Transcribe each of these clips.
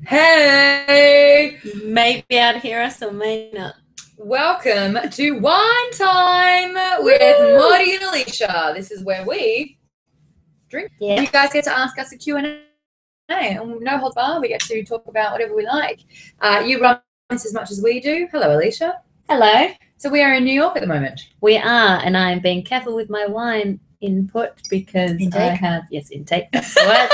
Hey! You may be able to hear us or may not. Welcome to Wine Time with Maude and Alicia. This is where we drink. Yeah. You guys get to ask us a Q&A. And no holds barred. We get to talk about whatever we like. You run this as much as we do. Hello, Alicia. Hello. So we are in New York at the moment. We are, and I'm being careful with my wine input because Intake? I have, intake, that's the word.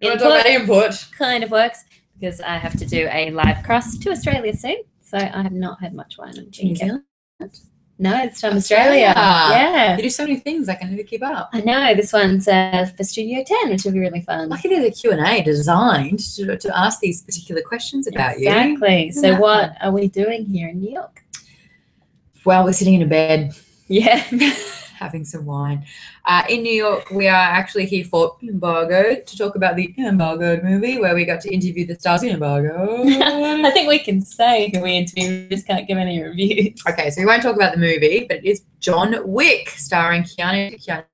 You want to talk about input? Kind of works because I have to do a live cross to Australia soon. So I have not had much wine. New Zealand? No, it's from Australia. Yeah. You do so many things I can never keep up. I know. This one's for Studio 10, which will be really fun. Lucky there's a Q&A designed to ask these particular questions about you. Exactly. So what are we doing here in New York? Well, we're sitting in a bed. Yeah. Having some wine. In New York, we are actually here for Embargo to talk about the Embargoed movie where we got to interview the stars in Embargo. I think we can say who we interviewed. We just can't give any reviews. Okay, so we won't talk about the movie, but it is John Wick starring Keanu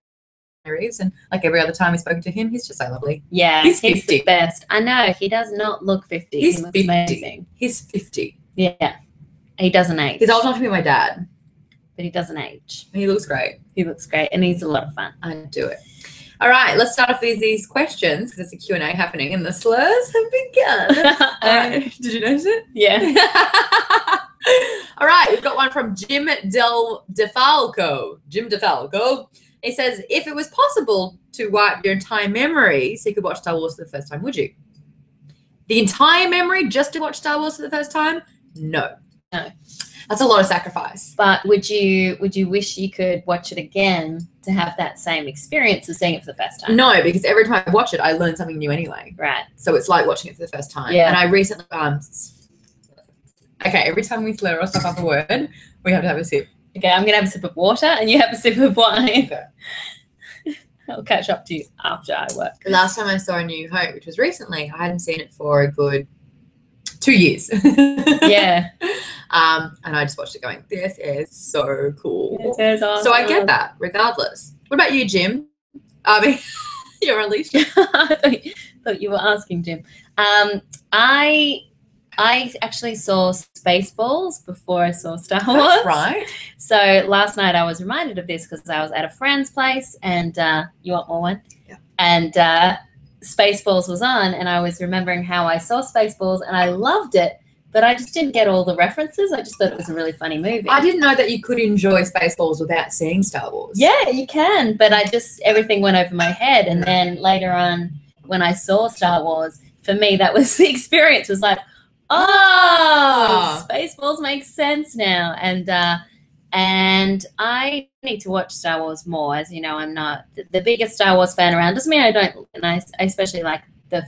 Reeves. And like every other time we spoke to him, he's just so lovely. Yeah, he's the 50. best. I know. He does not look 50. He's he looks 50. amazing. He's 50. Yeah. He doesn't age. He's old enough to be my dad. But he doesn't age. He looks great. He looks great, and he's a lot of fun. I'd do it. All right, let's start off with these questions because there's a Q&A happening and the slurs have begun. Did you notice it? Yeah. All right, we've got one from Jim DeFalco. Jim DeFalco. He says, if it was possible to wipe your entire memory so you could watch Star Wars for the first time, would you? The entire memory just to watch Star Wars for the first time? No. No. That's a lot of sacrifice. But would you wish you could watch it again to have that same experience of seeing it for the first time? No, because every time I watch it, I learn something new anyway. Right. So it's like watching it for the first time. Yeah. And I recently, okay, every time we slur or stuff up a word, we have to have a sip. Okay, I'm going to have a sip of water and you have a sip of wine. Okay. I'll catch up to you after I work. The last time I saw A New Hope, which was recently, I hadn't seen it for a good 2 years. Yeah. And I just watched it going, this is so cool. It is awesome. So I get that, regardless. What about you, Jim? I mean, you're Alicia. I thought you were asking Jim. I actually saw Spaceballs before I saw Star Wars. That's right. So last night I was reminded of this because I was at a friend's place and you want more wine? Yeah. And Spaceballs was on and I was remembering how I saw Spaceballs and I loved it, but I just didn't get all the references. I just thought it was a really funny movie. I didn't know that you could enjoy Spaceballs without seeing Star Wars. Yeah, you can, but everything went over my head. And then later on when I saw Star Wars, for me, that was the experience, was like, oh, Spaceballs makes sense now. And I need to watch Star Wars more. As you know, I'm not the biggest Star Wars fan around. Doesn't mean I don't, and I especially like the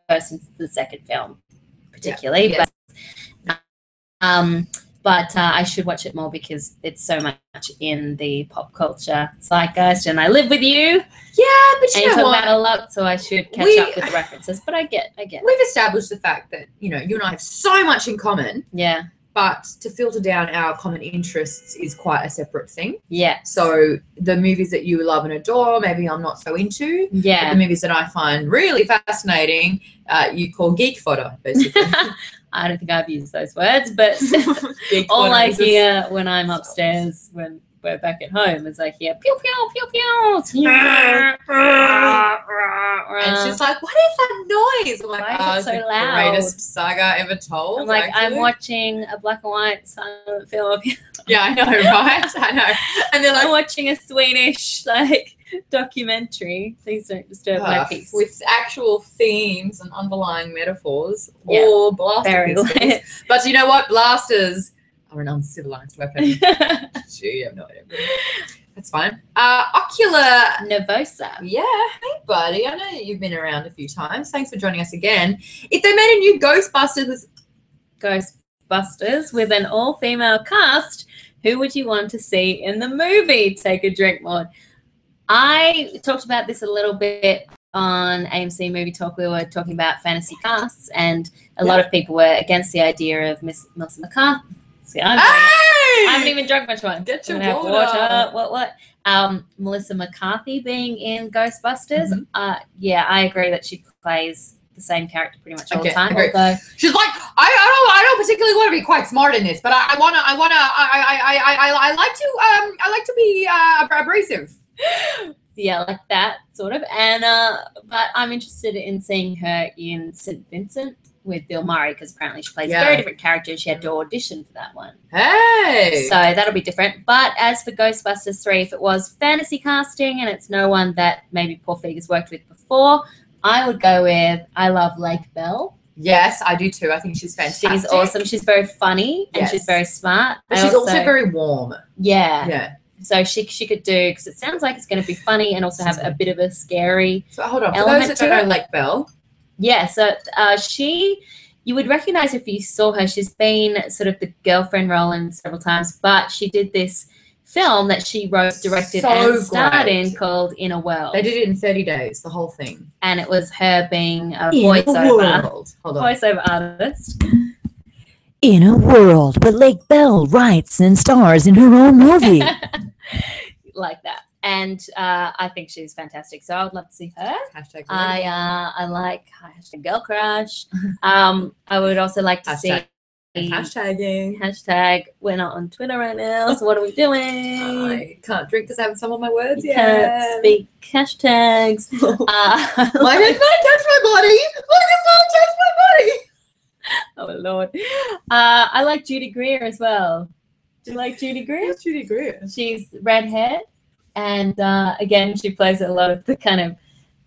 first and the second film particularly. Yeah. But I should watch it more because it's so much in the pop culture zeitgeist, and I live with you. Yeah, but and you know talk what? about a lot, so I should catch up with the references. But I get. We've established the fact that, you know, you and I have so much in common. Yeah. But to filter down our common interests is quite a separate thing. Yeah. So the movies that you love and adore, maybe I'm not so into. Yeah. But the movies that I find really fascinating, you call geek fodder, basically. I don't think I've used those words, but all I hear when I'm upstairs, when we're back at home, is I hear pew pew pew pew. And she's like, "What is that noise?" I'm like, "Why is it so it's the loud? Greatest saga ever told." I'm like, actually. I'm watching a black and white silent film. Yeah, I know, right? I know. And they're like, I'm watching a Swedish documentary. Please don't disturb my peace. With actual themes and underlying metaphors, Yeah, or blaster very pistols. But you know what? Blasters are an uncivilized weapon. Gee, you have no idea. That's fine. Ocular Nervosa. Yeah, hey buddy. I know you've been around a few times. Thanks for joining us again. If they made a new Ghostbusters with an all-female cast, who would you want to see in the movie? Take a drink, Maude. I talked about this a little bit on AMC Movie Talk. We were talking about fantasy casts, and a lot of people were against the idea of Melissa McCarthy. See, I haven't even drunk much wine. Get your water. What? Melissa McCarthy being in Ghostbusters. Mm-hmm. Yeah, I agree that she plays the same character pretty much all the Okay, time. agree. Although She's like, I don't particularly want to be quite smart in this, but I like to be abrasive. yeah, like that sort of. And but I'm interested in seeing her in St. Vincent with Bill Murray, because apparently she plays a very different character. She had to audition for that one. Hey! So that'll be different. But as for Ghostbusters 3, if it was fantasy casting and it's no one that maybe Paul Feig has worked with before, I would go with I love Lake Bell. Yes, I do too. I think she's fantastic. She's awesome. She's very funny and she's very smart. But she's also very warm. Yeah. Yeah. So she could do, because it sounds like it's going to be funny and also have a bit of a scary So hold on. For element those that don't know Lake Bell. Yeah, so you would recognize her if you saw her. She's been sort of the girlfriend role in several times, but she did this film that she wrote, directed, and starred in called In a World. They did it in 30 days, the whole thing. And it was her being a voiceover artist. In a world where Lake Bell writes and stars in her own movie. Like that. And I think she's fantastic. So I would love to see her. Hashtag I like hashtag girl crush. I would also like to see hashtagging. Hashtag we're not on Twitter right now, so what are we doing? I can't drink because I haven't some of my words yet. Can't speak hashtags. Why does not touch my body? Why does not touch my body? Oh Lord. I like Judy Greer as well. Do you like Judy Greer? Who's Judy Greer? She's redhead, and again, she plays a lot of the kind of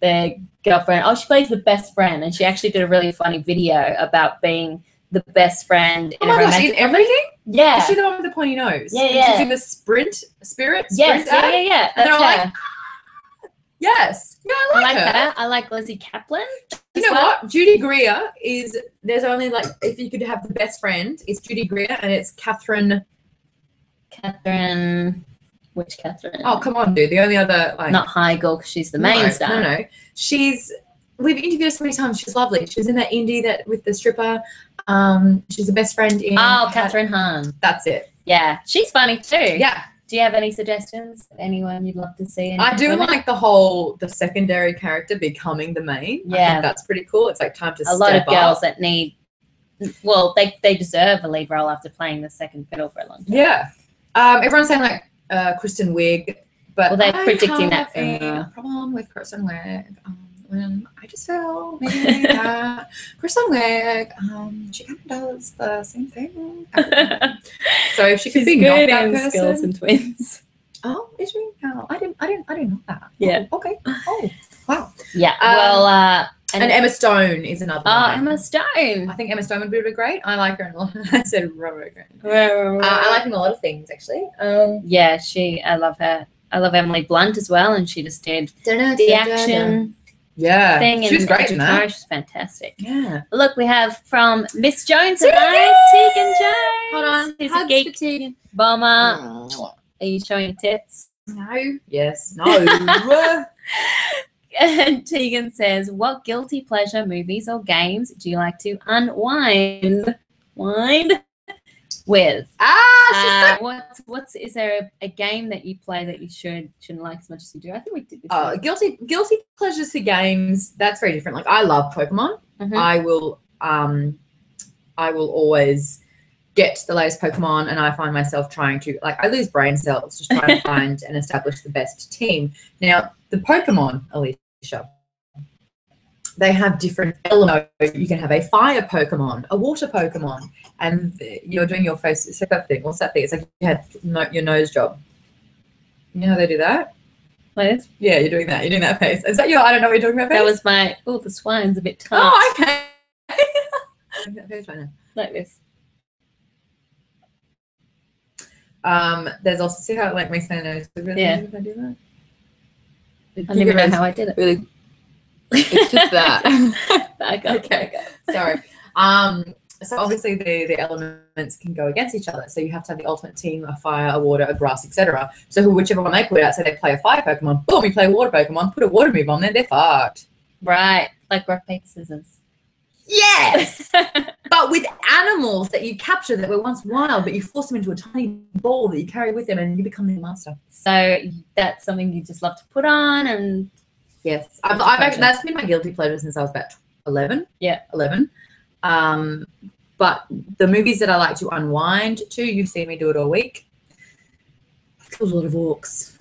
the girlfriend. Oh, she plays the best friend, and she actually did a really funny video about being the best friend in a romantic in everything? Yeah. Is she the one with the pointy nose? Yeah. She's in the Spirit Yes, ad? yeah. And they're all That's like, yes. Yeah, I like her. I like Lizzie Kaplan. You know what? Judy Greer is, there's only like, if you could have the best friend, it's Judy Greer and it's Catherine. Which Catherine? Oh, come on, dude. The only other, like. Not Heigl, because she's the main star. No. We've interviewed her so many times. She's lovely. She's in that indie that with the stripper. She's the best friend in. Oh, Catherine Hahn. That's it. Yeah, she's funny too. Yeah. Do you have any suggestions? Anyone you'd love to see? I do like the secondary character becoming the main. Yeah. I think that's pretty cool. It's like time to step up. A lot of girls that need, well, they deserve a lead role after playing the second fiddle for a long time. Yeah. Everyone's saying like Kristen Wiig, but they're predicting that a problem with Kristen Wiig. When I just feel maybe that Kristen Wiig, she kind of does the same thing. So if she could be not that person. Skeleton Twins. Oh, is she? No, I didn't know that. Yeah. Oh, okay. Oh, wow. Yeah. Well, and Emma Stone is another one. Oh, Emma Stone. I think Emma Stone would be really great. I like her in a lot. I said Robert Grant. I like her in a lot of things, actually. Yeah, I love her. I love Emily Blunt as well, and she just did the action thing. She was great in that. She's fantastic. Yeah. Look, we have from Miss Jones and I, Tegan Jones. Hold on. He's a geek. Tegan. Bomber. Are you showing your tits? No. Yes. No. And Tegan says, what guilty pleasure movies or games do you like to unwind with? Is there a game that you play that you shouldn't like as much as you do? I think we did this. Guilty pleasures for games, that's very different. Like I love Pokemon. Mm-hmm. I will always get the latest Pokemon, and I find myself trying to, like, I lose brain cells just trying to find and establish the best team. Now, the Pokemon, Alicia, they have different elements. You can have a fire Pokemon, a water Pokemon, and you're doing your face. It's like that thing. What's that thing? It's like you had your nose job. You know how they do that? Like this? Yeah, you're doing that. You're doing that face. Is that your, I don't know what you're doing that face? That was my, the swine's a bit tight. Oh, okay. That face right now. Like this. There's also, see how it like makes my nose really if I do that? I don't even know how I did it. Really, it's just that. Back up. Okay. Sorry. So obviously the elements can go against each other. So you have to have the ultimate team, a fire, a water, a grass, etc. So whichever one they put out, so they play a fire Pokemon, boom, you play a water Pokemon, put a water move on there, they're fucked. Right. Like rock, paper, scissors. Yes! But with animals that you capture that were once wild, but you force them into a tiny ball that you carry with them and you become their master. So that's something you just love to put on and... Yes. I've that's been my guilty pleasure since I was about 11. Yeah. 11. But the movies that I like to unwind to, you've seen me do it all week. I've killed a lot of orcs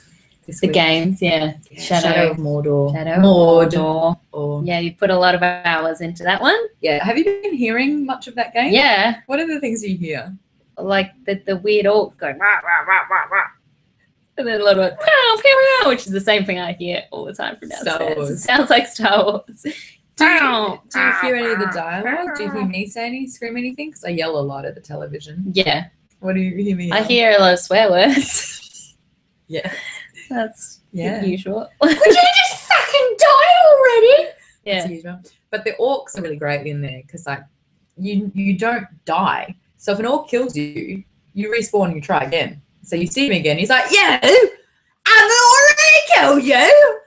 this The week. games, yeah. Shadow of Mordor. Shadow of Maude. Mordor. Or, Yeah, you put a lot of hours into that one. yeah. Have you been hearing much of that game? Yeah. What are the things you hear? Like the weird orc going rah, rah, rah, rah, rah. And then a lot of pow, pow, pow, which is the same thing I hear all the time from downstairs. Star It Wars. sounds like Star Wars. Do you hear any of the dialogue? Do you hear me say any, scream anything? Because I yell a lot at the television. Yeah. What do you hear me? I hear a lot of swear words. Yeah. That's Yeah. usual. Could you just fucking die already? Yeah. That's usual. But the orcs are really great in there because like you don't die. So if an orc kills you, you respawn and you try again. So you see him again. He's like, "Yeah, I've already killed you."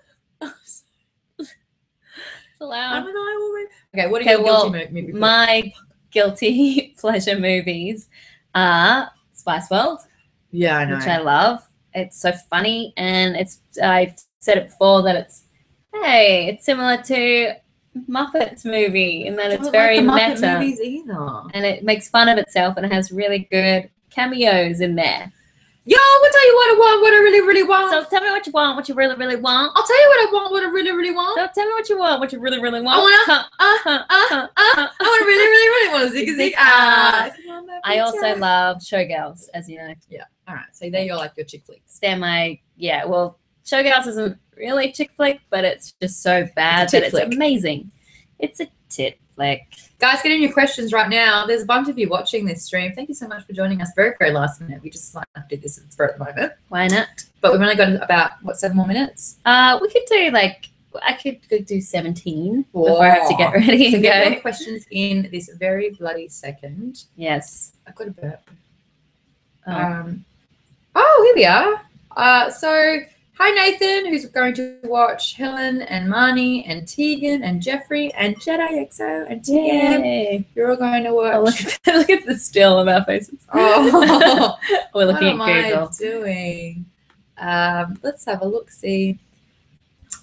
Allowed. Haven't I already? Okay, what are your guilty movies? My guilty pleasure movies are Spice World, Yeah, I know. which I love. It's so funny, and I've said it before that it's similar to Muppets movie in that I it's don't very like the meta, Muppet movies either. and it makes fun of itself, and it has really good cameos in there. Yo, I'll tell you what I want, what I really, really want. So tell me what you want, what you really, really want. I'll tell you what I want, what I really, really want. So tell me what you want, what you really, really want. I want to really, really, really want to zig zig. I also love Showgirls, as you know. Yeah. All right. So they're your chick flicks. They're well, Showgirls isn't really a chick flick, but it's just so bad that it's amazing. It's a tit flick. Guys, get in your questions right now. There's a bunch of you watching this stream. Thank you so much for joining us. Very, very last minute. We just did this at the spur at the moment. Why not? But we've only got about, 7 more minutes? We could do I could do 17 before I have to get ready So and get go. your questions in this very bloody second. Yes. I've got a burp. Oh. Here we are. So, hi Nathan, who's going to watch Helen and Marnie and Tegan and Jeffrey and Jedi XO and TM. Yay. You're all going to watch. Oh, look at the still of our faces. Oh, We're looking what at am Google. I doing? Let's have a look. See.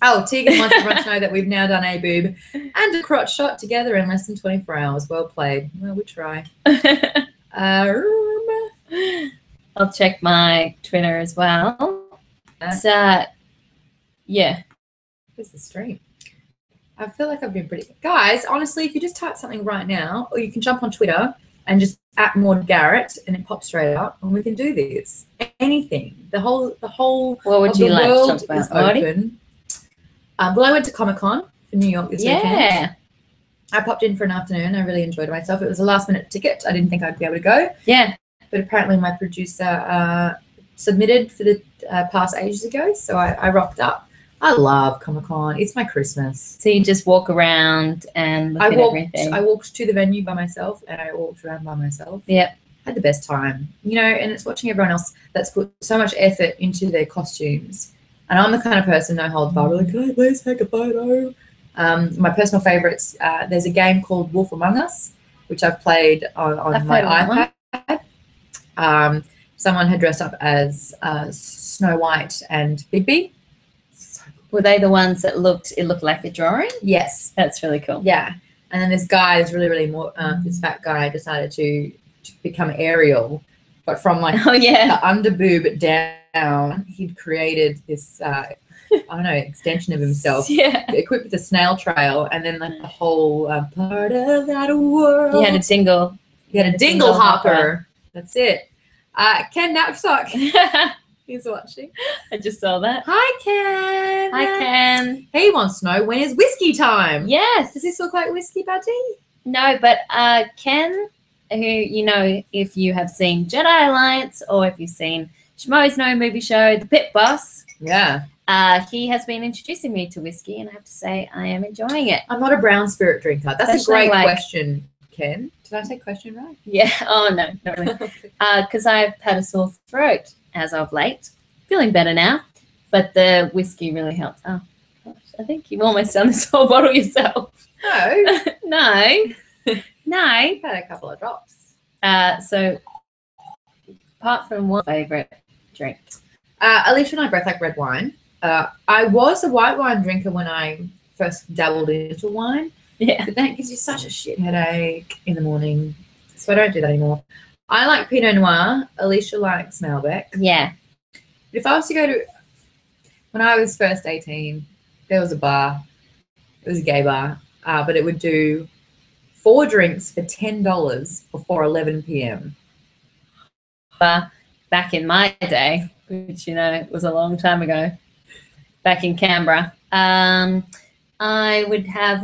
Oh, Tegan wants everyone to know that we've now done a boob and a crotch shot together in less than 24 hours. Well played. Well, we try. I'll check my Twitter as well. It's, yeah. Where's the stream? I feel like I've been pretty. Guys, honestly, if you just type something right now, or you can jump on Twitter and just at Maude Garrett, and it pops straight up, and we can do this. Anything. The whole. What would of you the like to world talk about, is Marty? open. Well, I went to Comic-Con for New York this weekend. Yeah. I popped in for an afternoon. I really enjoyed myself. It was a last-minute ticket. I didn't think I'd be able to go, Yeah. but apparently my producer submitted for the pass ages ago, so I rocked up. I love Comic-Con. It's my Christmas. So you just walk around and look at everything. I walked to the venue by myself, and I walked around by myself. Yep. Had the best time, and it's watching everyone else that's put so much effort into their costumes. And I'm the kind of person, no holds barred, like, can I please take a photo? My personal favorites, there's a game called Wolf Among Us, which I've played on my iPad. Someone had dressed up as Snow White and Bigby. Were they the ones that looked like a drawing? Yes. That's really cool. Yeah. And then this guy, this this fat guy decided to become Ariel, but from like Oh, yeah. the under boob down, he'd created this, extension of himself, Yeah. equipped with a snail trail, and then like the whole part of that world. He had a dingle. He had a dingle hopper. That's it. Ken Knapsack, he's watching. I just saw that. Hi, Ken. Hi, Ken. He wants to know, when is whiskey time? Yes. Does this look like whiskey, Buddy? No, but Ken, who, if you have seen Jedi Alliance or if you've seen Schmo's No Movie Show, The Pit Boss, Yeah. he has been introducing me to whiskey, and I have to say I am enjoying it. I'm not a brown spirit drinker. That's Especially a great question, Ken. Did I say question right? Yeah. Oh, no, not really. Because I've had a sore throat as of late. Feeling better now, but the whiskey really helped. Oh, gosh. I think you've almost done this whole bottle yourself. No. No. No. I've had a couple of drops. So, apart from one favorite drink. Alicia and I both like red wine. I was a white wine drinker when I first dabbled into wine, Yeah. But that gives you such a shit headache in the morning. So I don't do that anymore. I like Pinot Noir. Alicia likes Malbec. Yeah. But if I was to go to, when I was first 18, there was a bar. It was a gay bar, but it would do 4 drinks for $10 before 11 p.m. Back in my day, which, you know, was a long time ago, back in Canberra, I would have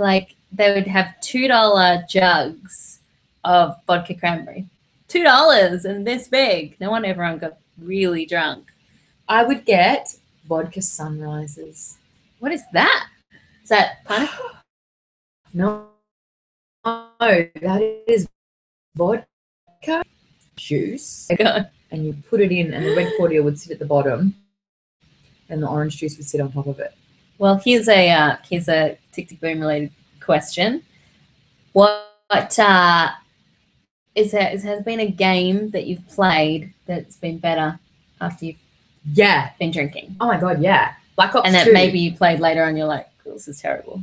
they would have $2 jugs of vodka cranberry. $2 and this big. No wonder everyone got really drunk. I would get vodka sunrises. What is that? Is that pineapple? No, that is vodka juice. God. And you put it in, and the red cordial would sit at the bottom, and the orange juice would sit on top of it. Well, here's a Tick Tick Boom related question. What has been a game that you've played that's been better after you've been drinking? Oh my god, yeah. Black Ops 2. And that maybe you played later on, you're like, oh, this is terrible.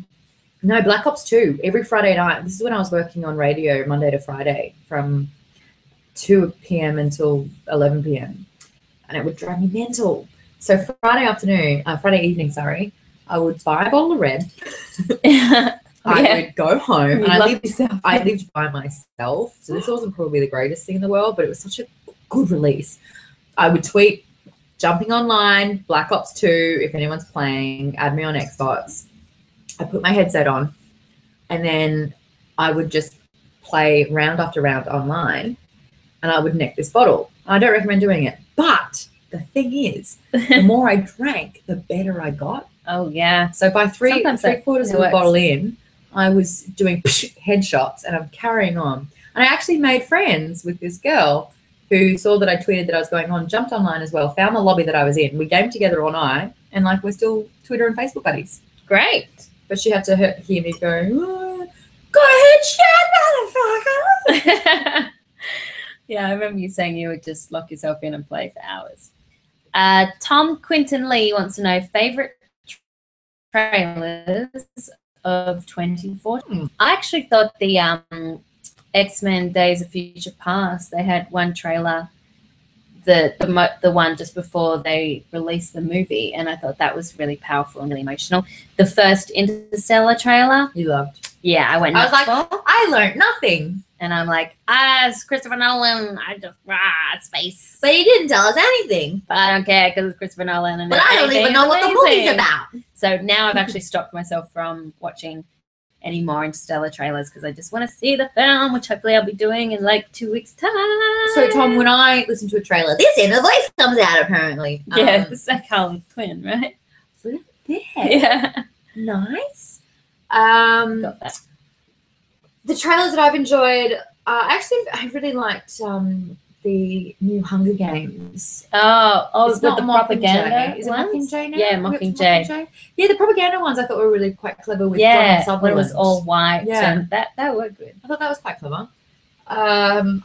No, Black Ops 2. Every Friday night. This is when I was working on radio Monday to Friday from 2 p.m. until 11 p.m. And it would drive me mental. So Friday evening, I would buy a bottle of red. I would go home. And I lived by myself. So this wasn't probably the greatest thing in the world, but it was such a good release. I would tweet, jumping online, Black Ops 2, if anyone's playing, add me on Xbox. I put my headset on, and then I would just play round after round online, and I would neck this bottle. I don't recommend doing it. But the thing is, the more I drank, the better I got. Oh, yeah. So by three quarters of the bottle in, I was doing headshots, and I'm carrying on. And I actually made friends with this girl who saw that I tweeted that I was going on, jumped online as well, found the lobby that I was in. We gamed together all night, and we're still Twitter and Facebook buddies. Great. But she had to hear me go, oh, go ahead, motherfucker. Yeah, I remember you saying you would just lock yourself in and play for hours. Tom Quinton Lee wants to know favorite trailers of 2014. I actually thought the X-Men Days of Future Past, they had one trailer, the one just before they released the movie, and I thought that was really powerful and really emotional. The first Interstellar trailer. You loved. Yeah, I went nuts. I was like, I learned nothing. And I'm like, it's Christopher Nolan. I just, space. But he didn't tell us anything. But I don't care because it's Christopher Nolan. And but I don't even know what the movie's about. So now I've actually stopped myself from watching any more Interstellar trailers because I just want to see the film, which hopefully I'll be doing in 2 weeks' time. So, Tom, when I listen to a trailer, this inner voice comes out, apparently. Yeah, this is like Harley Quinn, right? Yeah. Nice. Got that. The trailers that I've enjoyed, I really liked the new Hunger Games. Oh, it's not the propaganda. Is it ones? Mockingjay now? Yeah, Mockingjay. Yeah, the propaganda ones I thought were really quite clever with Donald Sutherland. when it was all white. Yeah. And that worked good. I thought that was quite clever. I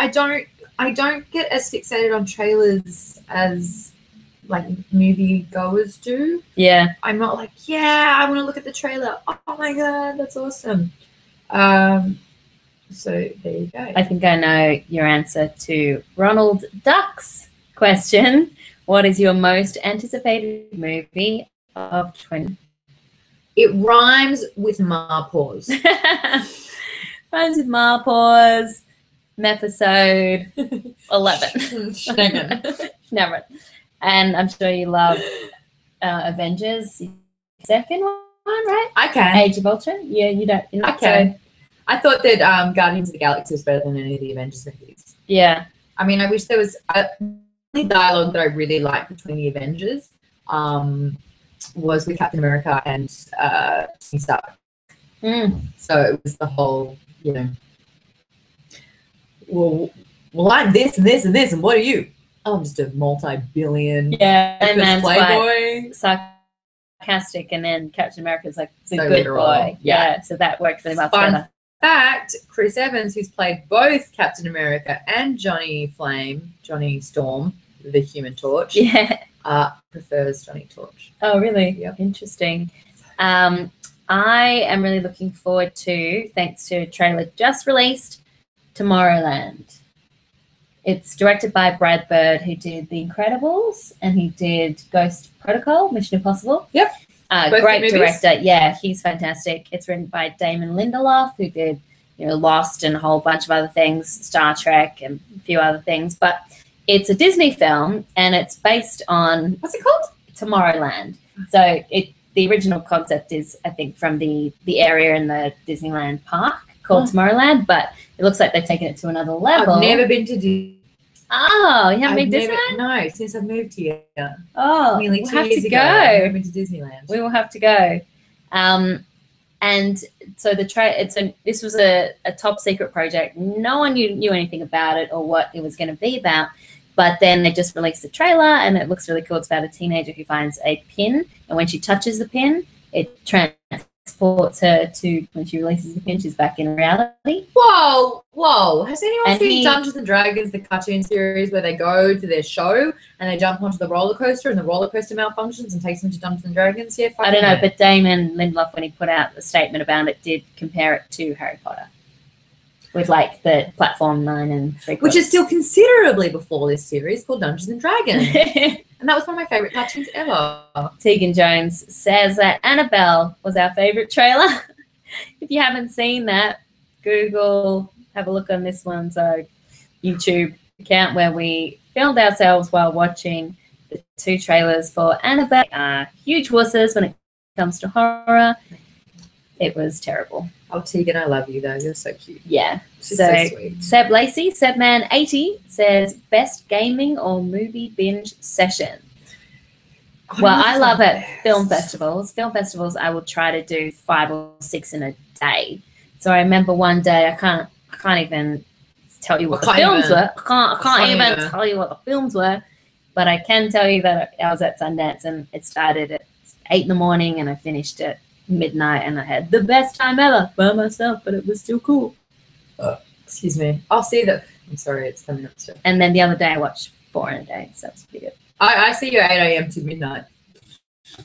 don't get as fixated on trailers as movie goers do. Yeah. I'm not like, I want to look at the trailer. Oh my god, that's awesome. So there you go. I think I know your answer to Ronald Duck's question. What is your most anticipated movie of 20? It rhymes with Marpause. Rhymes with Marpause. Episode 11. Never. And I'm sure you love Avengers, second one, right? I can. Age of Ultron. Yeah, you don't. I can. I thought that Guardians of the Galaxy was better than any of the Avengers movies. Yeah. I mean, I wish there was a dialogue that I really liked between the Avengers was with Captain America and Tony Stark. So it was the whole, well, I'm this and this and this, and what are you? Oh, I'm just a multi-billion playboy. Sarcastic, and then Captain America's like the good literal. boy. Yeah, so that worked really well together. Fact, Chris Evans, who's played both Captain America and Johnny Storm, the Human Torch, prefers Johnny Torch. Oh, really? Yep. Interesting. I am really looking forward to, thanks to a trailer just released, Tomorrowland. It's directed by Brad Bird, who did The Incredibles and he did Ghost Protocol, Mission Impossible. Yep. Great director. Yeah, he's fantastic. It's written by Damon Lindelof, who did, Lost and a whole bunch of other things, Star Trek and a few other things. But it's a Disney film and it's based on, what's it called? Tomorrowland. So the original concept is, I think, from the area in the Disneyland park called Tomorrowland, but it looks like they've taken it to another level. I've never been to Disney. Oh, you haven't been to Disneyland? No, since I've moved here. Oh, nearly we'll 2 have years to ago. go. I've never been to Disneyland. We will have to go. And so this was a top secret project. No one knew anything about it or what it was going to be about. But then they just released a trailer and it looks really cool. It's about a teenager who finds a pin, and when she touches the pin, it transports her to, when she releases the pin, she's back in reality. Whoa. Has anyone seen Dungeons and Dragons, the cartoon series, where they go to their show and they jump onto the roller coaster and the roller coaster malfunctions and takes them to Dungeons and Dragons? Yeah, I don't know, but Damon Lindelof, when he put out the statement about it, did compare it to Harry Potter. With like the platform 9 and 3/4. Which is still considerably before this series called Dungeons and Dragons. And that was one of my favourite cartoons ever. Tegan Jones says that Annabelle was our favourite trailer. If you haven't seen that, Google, have a look on this one's YouTube account where we filmed ourselves while watching the 2 trailers for Annabelle. Huge wusses when it comes to horror. It was terrible. Oh, Tegan, I love you though. You're so cute. Yeah. She's so sweet. Seb Lacey, Sebman80, says best gaming or movie binge session. Well, I love it. Film festivals. Film festivals, I will try to do 5 or 6 in a day. So I remember one day, I can't even tell you what the films were. I can't even tell you what the films were. But I can tell you that I was at Sundance and it started at 8 in the morning and I finished at midnight and I had the best time ever by myself, but it was still cool. Excuse me. I'll see that. I'm sorry, it's coming up still. And then the other day I watched 4 in a day, so that's pretty good. I see you 8 a.m. to midnight.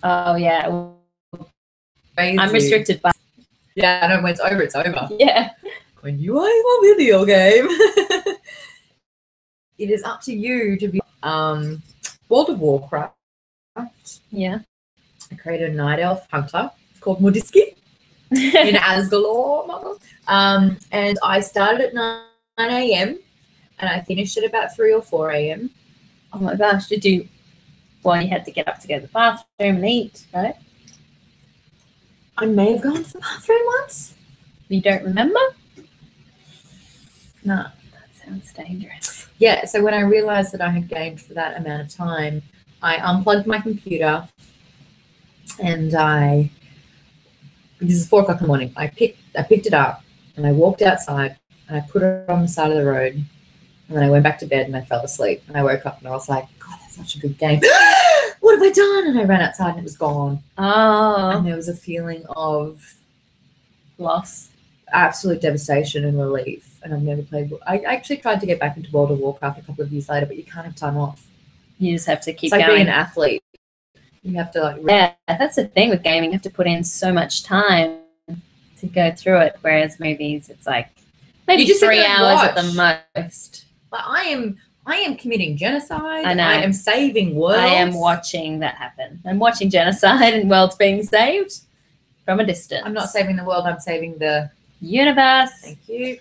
Oh yeah. Crazy. I'm restricted by. Yeah, I know, when it's over, it's over. Yeah. When you are in a video game, it is up to you to be World of Warcraft. Yeah. I created a night elf hunter. It's called Mudiski in Asgalore, mother. And I started at 9 a.m. and I finished at about 3 or 4 a.m. Oh my gosh, did you? Well, you had to get up to go to the bathroom and eat, right? I may have gone to the bathroom once. You don't remember? No, that sounds dangerous. Yeah, so when I realized that I had gamed for that amount of time, I unplugged my computer and this is 4 o'clock in the morning. I picked it up and I walked outside and I put it on the side of the road and then I went back to bed and I fell asleep and I woke up and I was like, God, that's such a good game. What have I done? And I ran outside and it was gone. Oh. And there was a feeling of loss, absolute devastation and relief. And I've never played. I actually tried to get back into World of Warcraft a couple of years later, but you can't have time off. You just have to keep it's like going. being an athlete. You have to yeah, that's the thing with gaming. You have to put in so much time to go through it. Whereas movies, it's like maybe just 3 hours at the most. Like I am committing genocide. I know. I am saving worlds. I am watching that happen. I'm watching genocide and worlds being saved from a distance. I'm not saving the world. I'm saving the universe. Thank you.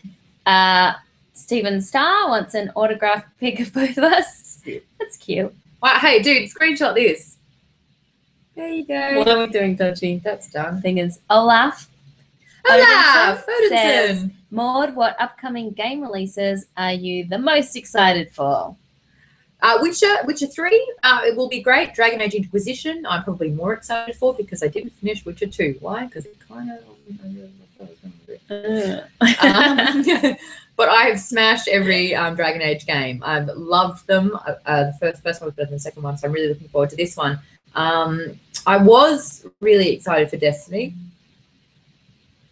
Stephen Starr wants an autographed pic of both of us. That's cute. Wow, hey, dude, screenshot this. There you go. What are we doing, Dodgy? That's done. Thing is, Olaf. Olaf says, Odinson. Maude, what upcoming game releases are you the most excited for? Witcher 3. It will be great. Dragon Age Inquisition. I'm probably more excited for because I didn't finish Witcher 2. Why? Because it kind of. But I have smashed every Dragon Age game. I've loved them. The first one was better than the second one, so I'm really looking forward to this one. I was really excited for Destiny.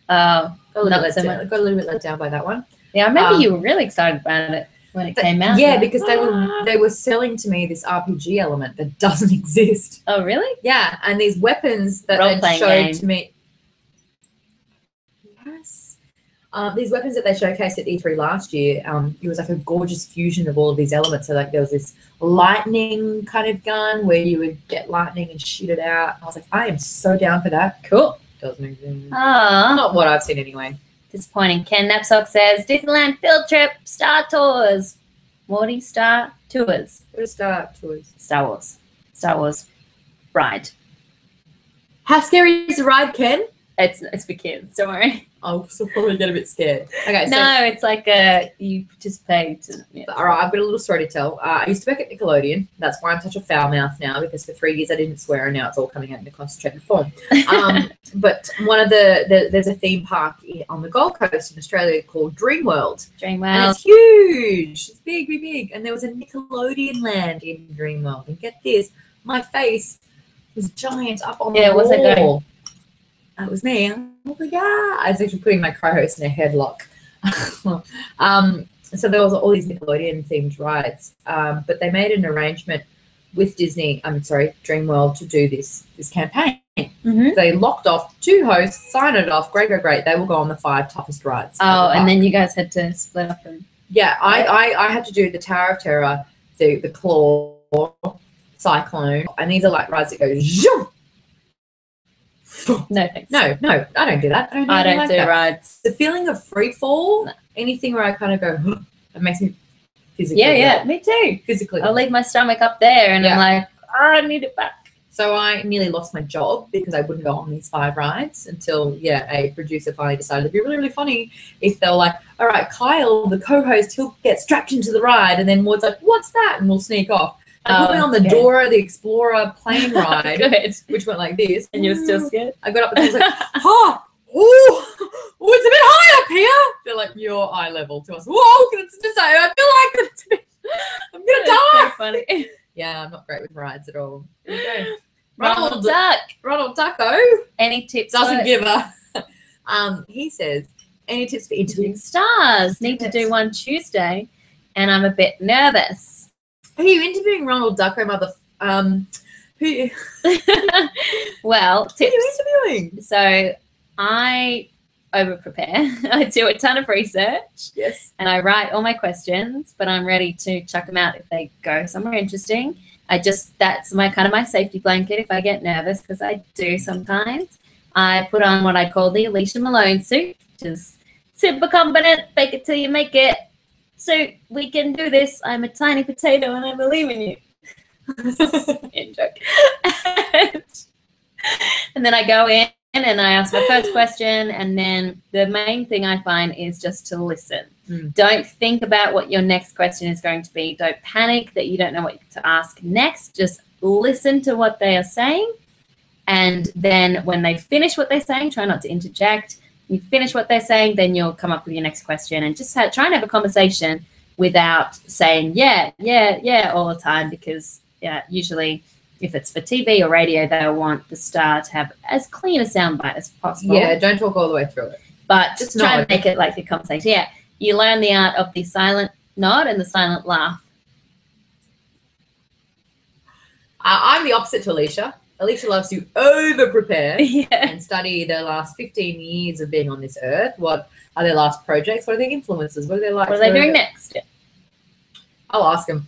Got a little bit let down by that one. Yeah, I remember you were really excited about it when it came out. Yeah, because they were selling to me this RPG element that doesn't exist. Oh, really? Yeah, and these weapons that they showed to me. These weapons that they showcased at E3 last year, it was like a gorgeous fusion of all of these elements. So like there was this lightning kind of gun where you would get lightning and shoot it out. I was like, I am so down for that. Cool. Doesn't exist. Ah, Not what I've seen anyway. disappointing. Ken Knapsack says Disneyland field trip, Star Tours. Morty Star Tours. What a start tours. Star Wars. Star Wars ride. How scary is the ride, Ken? It's for kids, don't worry. I'll still probably get a bit scared. Okay, so No, it's like you participate. Yeah. all right, I've got a little story to tell. I used to work at Nickelodeon. That's why I'm such a foul mouth now, because for 3 years I didn't swear, and now it's all coming out in a concentrated form. But one of there's a theme park on the Gold Coast in Australia called Dreamworld, and Dreamworld. it's huge. It's big, big, big. And there was a Nickelodeon land in Dreamworld, and get this, my face was giant up on the wall. what's that going? That was me. Oh my god! I was actually putting my co-host in a headlock. So there was all these Nickelodeon themed rides, but they made an arrangement with Dreamworld to do this campaign. Mm-hmm. They locked off 2 hosts, signed it off. Great. They will go on the 5 toughest rides. Oh, and then you guys had to split up and. Yeah, I had to do the Tower of Terror, the Claw, Cyclone, and these are like rides that go zoom. No thanks. No, I don't do that. I don't do rides. The feeling of free fall, anything where I kind of go, it makes me physically. Yeah, me too. physically. I'll leave my stomach up there, and I'm Yeah. like, I need it back. So I nearly lost my job because I wouldn't go on these 5 rides until, a producer finally decided it'd be really, really funny if they were like, all right, Kyle, the co-host, he'll get strapped into the ride, and then Maud's like, what's that? And we'll sneak off. I put me on the okay. Dora the Explorer plane ride, Good. which went like this. And you're still scared? I got up and I was like, oh, it's a bit high up here. They're like, your eye level to us. Whoa, it's just, I feel like it's a bit, I'm going to die. That's so funny. Yeah, I'm not great with rides at all. There you go. Ronald Duck. Ronald Ducko Any tips? doesn't for give a. He says, any tips for interviewing? stars? Need to do one Tuesday, and I'm a bit nervous. Are you interviewing Ronald Ducko, mother? Who Well, are tips. you interviewing? So I over prepare. I do a ton of research Yes. and I write all my questions, but I'm ready to chuck them out if they go somewhere interesting. That's my safety blanket if I get nervous, because I do sometimes. I put on what I call the Alicia Malone suit, which is super confident, fake it till you make it. So we can do this. I'm a tiny potato and I believe in you. In joke. And then I go in and I ask my first question, and then the main thing I find is just to listen. Don't think about what your next question is going to be. Don't panic that you don't know what to ask next. Just listen to what they are saying, and then when they finish what they're saying, try not to interject. You finish what they're saying, then you'll come up with your next question, and just try and have a conversation without saying yeah all the time, because usually if it's for TV or radio, they'll want the star to have as clean a soundbite as possible. Yeah, don't talk all the way through it. But just try and nod. make it like a conversation. Yeah, you learn the art of the silent nod and the silent laugh. I'm the opposite to Alicia. Alicia loves to over-prepare Yeah. and study their last 15 years of being on this earth. What are their last projects? What are their influences? What are they like? What are they doing next? Yeah. I'll ask them.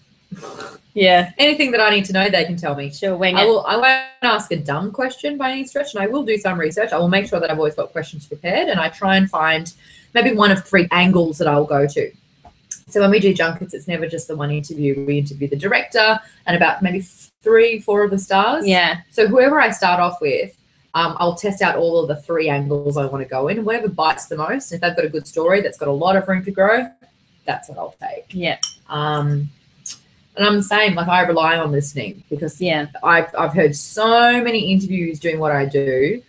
Yeah. Anything that I need to know, they can tell me. Sure, wing I it. won't ask a dumb question by any stretch, and I will do some research. I will make sure that I've always got questions prepared, and I try and find maybe one of 3 angles that I'll go to. So when we do junkets, it's never just the one interview. We interview the director and about maybe 3-4 of the stars. Yeah. So whoever I start off with, I'll test out all of the 3 angles I want to go in, and whatever bites the most. If they've got a good story that's got a lot of room to grow, that's what I'll take. Yeah. And I'm the same. Like, I rely on listening, because I've heard so many interviews doing what I do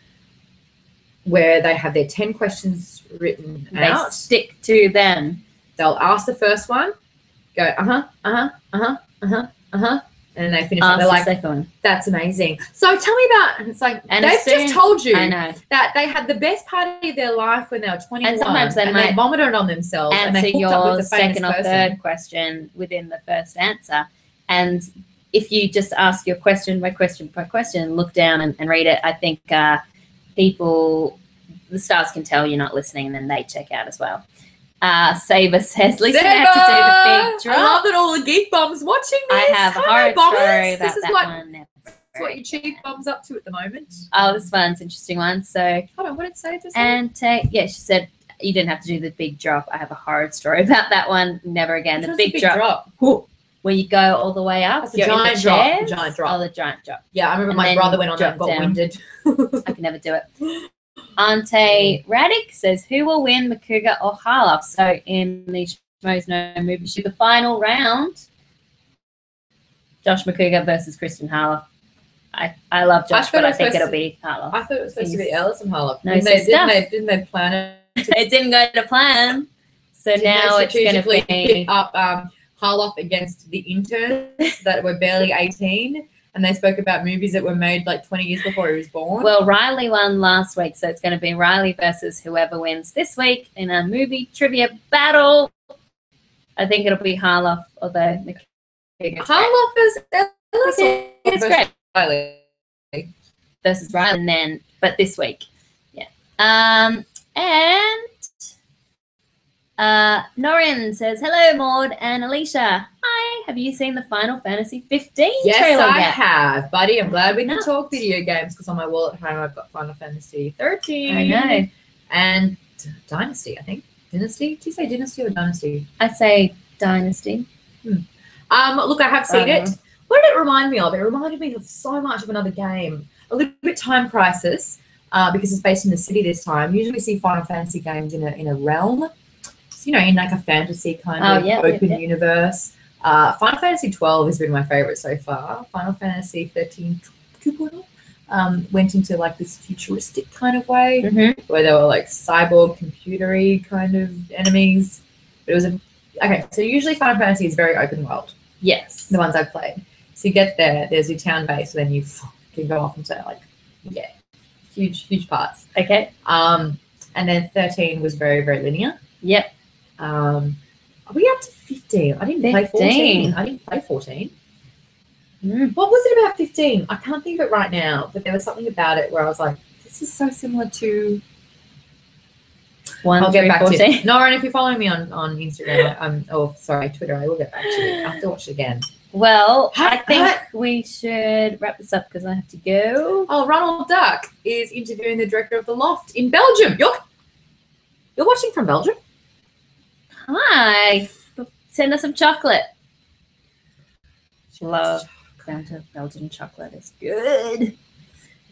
where they have their 10 questions written They out. stick to them. They'll ask the first one, go and then they finish. Ask They're the like, second one. "That's amazing. So tell me about." And it's like, And they've as soon- just told you I know. that they had the best party of their life when they were 21, And sometimes they and might they vomited on themselves, and Answer they hooked up your with a famous second or person. third question within the first answer. And if you just ask your question by question by question, look down and read it, I think people the stars can tell you're not listening, and then they check out as well. Saber says, at least you have to do the big drop. I love that all the geek bums watching this. I have a horror story about that one. That's what your chief bum's up to at the moment. Oh, this one's an interesting one. So, hold on, what did Saber say? And yeah, she said you didn't have to do the big drop. I have a horror story about that one. Never again. The big drop. Where you go all the way up. That's a giant drop. The giant drop. Oh, the giant drop. Yeah, I remember my brother went on and got winded. I can never do it. Ante Radic says, who will win, Makuga or Harloff? So in the Schmoes No Movie Shoot, the final round, Josh Makuga versus Kristen Harloff. I love Josh, but I think it'll be Harloff. I thought it was supposed to be Ellis and Harloff. No, didn't they plan it? It didn't go to plan. So now it's going to be pick up Harloff against the interns that were barely 18. And they spoke about movies that were made like 20 years before he was born. Well, Riley won last week, so it's going to be Riley versus whoever wins this week in a movie trivia battle. I think it'll be Harloff, although Harloff is it's great. Riley Versus Riley, and then but this week, yeah. And Norin says, hello, Maude and Alicia. Hi, have you seen the Final Fantasy 15 trailer yet? Yes, I have, buddy. I'm glad we can talk video games because on my wall at home I've got Final Fantasy 13. I know. And Dynasty, I think. Dynasty? Do you say Dynasty or Dynasty? I say Dynasty. Look, I have seen it. What did it remind me of? It reminded me of so much of another game. A little bit Time Crisis, because it's based in the city this time. Usually we see Final Fantasy games in a realm. You know, in like a fantasy kind of open universe. Final Fantasy 12 has been my favorite so far. Final Fantasy 13 2.0 went into like this futuristic kind of way where they were like cyborg, computery kind of enemies. But it was okay. So usually Final Fantasy is very open world. Yes, the ones I've played. So you get there. There's your town base, then you can go off into like huge parts. Okay. And then 13 was very very linear. Yep. Are we up to 15? I didn't play 14. I didn't play 14. What was it about 15? I can't think of it right now, but there was something about it where I was like, this is so similar to 1 I'll get back 14. to you. No, and if you're following me on Instagram, Twitter, I will get back to you. I have to watch it again. Well, I think we should wrap this up because I have to go. Oh, Ronald Duck is interviewing the director of The Loft in Belgium. You're watching from Belgium? Hi. Send us some chocolate. Love Belgian chocolate. It's good.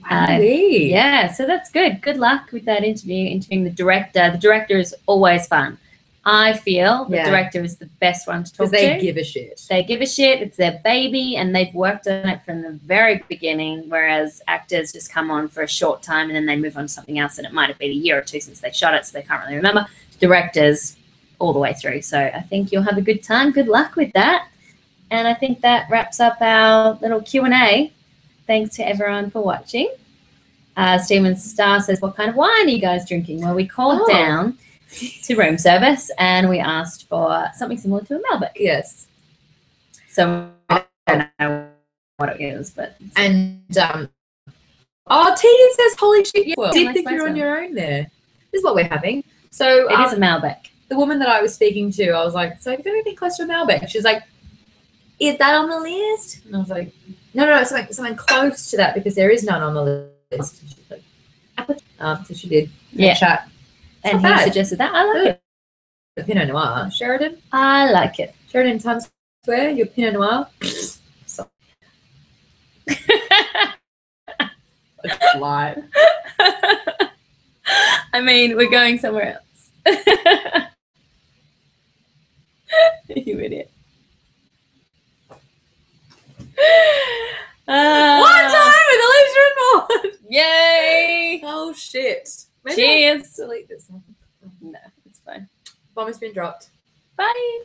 Yeah, so that's good. Good luck with that interviewing the director. The director is always fun. I feel the director is the best one to talk to. Because they give a shit. They give a shit. It's their baby, and they've worked on it from the very beginning, whereas actors just come on for a short time and then they move on to something else, and it might have been a year or two since they shot it, so they can't really remember. Directors all the way through. So I think you'll have a good time. Good luck with that. And I think that wraps up our little Q&A. Thanks to everyone for watching. Stephen Starr says, what kind of wine are you guys drinking? Well, we called down to room service and we asked for something similar to a malbec. Yes. So I don't know what it is, but... And, Tina says, holy shit, you did think you're on your own there. This is what we're having. So it is a malbec. The woman that I was speaking to, I was like, so have you got anything close to a malbec? She's like, is that on the list? And I was like, no, something close to that because there is none on the list. She's like, so she did. Chat. And he suggested that. I like it. The Pinot Noir. Sheridan? I like it. Sheridan Times Square, your Pinot Noir. It's live. I mean, we're going somewhere else. You idiot. One time with Alicia and Maude. Yay! Oh shit. Maybe Cheers. Delete this one. No, it's fine. Bomb has been dropped. Bye.